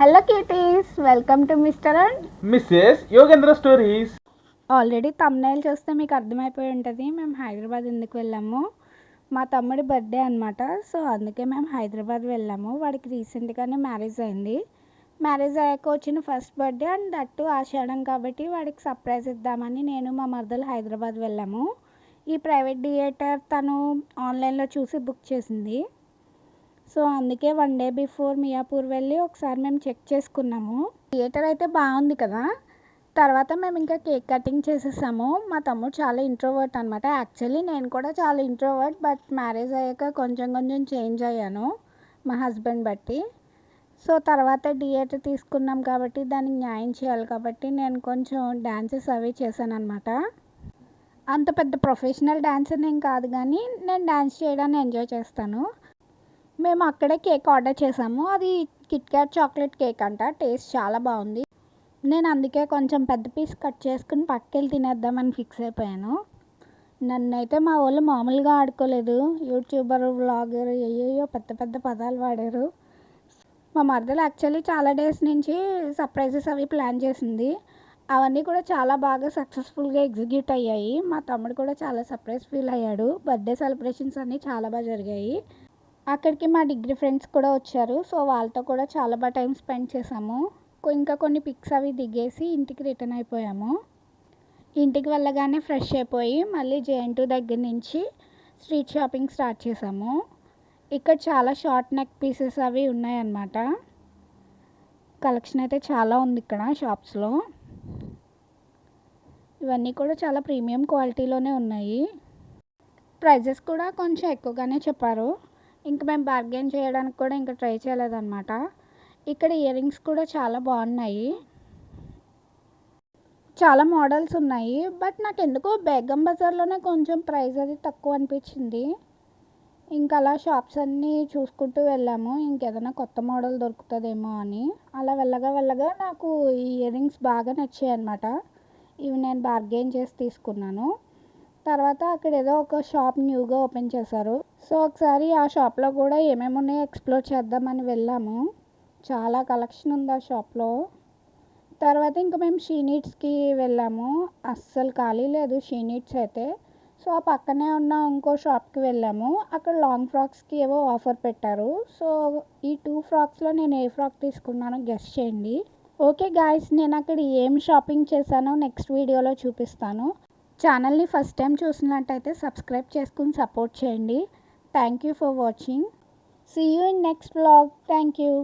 Hello cuties, welcome to mister and missus Yogendra stories. Already thumbnail చూస్తే మీకు అర్థమైపోయి ఉంటుంది మేము హైదరాబాద్ ఎందుకు వెళ్ళాము. మా తమ్ముడి బర్త్డే అనమాట. సో అందుకే మేము హైదరాబాద్ వెళ్ళాము. వాడికి రీసెంట్గానే మ్యారేజ్ అయింది. మ్యారేజ్ అయ్యాక వచ్చిన ఫస్ట్ బర్త్డే అండ్ దట్టు ఆషాఢం కాబట్టి వాడికి సర్ప్రైజ్ ఇద్దామని నేను మా మరదలు హైదరాబాద్ వెళ్ళాము. ఈ ప్రైవేట్ థియేటర్ తను ఆన్లైన్లో చూసి బుక్ చేసింది. సో అందుకే 1 డే బిఫోర్ మియాపూర్ వెళ్ళి ఒకసారి మేము చెక్ చేసుకున్నాము. థియేటర్ అయితే బాగుంది కదా. తర్వాత మేము ఇంకా కేక్ కటింగ్ చేసేసాము. మా తమ్ముడు చాలా ఇంట్రోవర్ట్ అనమాట. యాక్చువల్లీ నేను కూడా చాలా ఇంట్రోవర్ట్, బట్ మ్యారేజ్ అయ్యాక కొంచెం కొంచెం చేంజ్ అయ్యాను మా హస్బెండ్ బట్టి. సో తర్వాత థియేటర్ తీసుకున్నాం కాబట్టి దానికి న్యాయం చేయాలి కాబట్టి నేను కొంచెం డ్యాన్సెస్ అవి చేశాను అనమాట. అంత పెద్ద ప్రొఫెషనల్ డాన్సర్ నేను కాదు, కానీ నేను డ్యాన్స్ చేయడాన్ని ఎంజాయ్ చేస్తాను. మేము అక్కడే కేక్ ఆర్డర్ చేసాము. అది కిట్కాట్ చాక్లెట్ కేక్ అంట. టేస్ట్ చాలా బాగుంది. నేను అందుకే కొంచెం పెద్ద పీస్ కట్ చేసుకుని పక్కకెళ్ళి తినేద్దామని ఫిక్స్ అయిపోయాను. నన్నైతే మా వాళ్ళు మామూలుగా ఆడుకోలేదు. యూట్యూబర్, వ్లాగర్ ఏయేయో పెద్ద పెద్ద పదాలు వాడారు. మా మరదలు యాక్చువల్లీ చాలా డేస్ నుంచి సర్ప్రైజెస్ అవి ప్లాన్ చేసింది. అవన్నీ కూడా చాలా బాగా సక్సెస్ఫుల్గా ఎగ్జిక్యూట్ అయ్యాయి. మా తమ్ముడు కూడా చాలా సర్ప్రైజ్ ఫీల్ అయ్యాడు. బర్త్డే సెలబ్రేషన్స్ అన్నీ చాలా బాగా జరిగాయి. అక్కడికి మా డిగ్రీ ఫ్రెండ్స్ కూడా వచ్చారు. సో వాళ్ళతో కూడా చాలా బాగా టైం స్పెండ్ చేసాము. ఇంకా కొన్ని పిక్స్ అవి దిగేసి ఇంటికి రిటర్న్ అయిపోయాము. ఇంటికి వెళ్ళగానే ఫ్రెష్ అయిపోయి మళ్ళీ JN2 దగ్గర నుంచి స్ట్రీట్ షాపింగ్ స్టార్ట్ చేసాము. ఇక్కడ చాలా షార్ట్ నెక్ పీసెస్ అవి ఉన్నాయన్నమాట. కలెక్షన్ అయితే చాలా ఉంది ఇక్కడ షాప్స్లో. ఇవన్నీ కూడా చాలా ప్రీమియం క్వాలిటీలోనే ఉన్నాయి. ప్రైజెస్ కూడా కొంచెం ఎక్కువగానే చెప్పారు. ఇంక మేము బార్గెన్ చేయడానికి కూడా ఇంకా ట్రై చేయలేదన్నమాట. ఇక్కడ ఇయర్ రింగ్స్ కూడా చాలా బాగున్నాయి. చాలా మోడల్స్ ఉన్నాయి. బట్ నాకు ఎందుకో బేగం బజార్లోనే కొంచెం ప్రైస్ అది తక్కువ అనిపించింది. ఇంకా అలా షాప్స్ అన్నీ చూసుకుంటూ వెళ్ళాము. ఇంకేదైనా కొత్త మోడల్ దొరుకుతుందేమో అని. అలా వెళ్ళగా వెళ్ళగా నాకు ఈ ఇయర్ రింగ్స్ బాగా నచ్చాయి అన్నమాట. ఇవి నేను బార్గెన్ చేసి తీసుకున్నాను. తర్వాత అక్కడ ఏదో ఒక షాప్ న్యూగా ఓపెన్ చేశారు. సో ఒకసారి ఆ షాప్లో కూడా ఏమేమి ఉన్నాయో ఎక్స్ప్లోర్ చేద్దామని వెళ్ళాము. చాలా కలెక్షన్ ఉంది ఆ షాప్లో. తర్వాత ఇంకా మేము షీ నీడ్స్కి వెళ్ళాము. అస్సలు ఖాళీ లేదు షీ నీడ్స్ అయితే. సో ఆ పక్కనే ఉన్న ఇంకో షాప్కి వెళ్ళాము. అక్కడ లాంగ్ ఫ్రాక్స్కి ఏవో ఆఫర్ పెట్టారు. సో ఈ 2 ఫ్రాక్స్లో నేను ఏ ఫ్రాక్ తీసుకున్నానో గెస్ చేయండి. ఓకే గాయ్స్, నేను అక్కడ ఏం షాపింగ్ చేశానో నెక్స్ట్ వీడియోలో చూపిస్తాను. ఛానల్ని ఫస్ట్ టైం చూసినట్టయితే సబ్స్క్రైబ్ చేసుకుని సపోర్ట్ చేయండి. Thank you for watching. See you in next vlog. Thank you.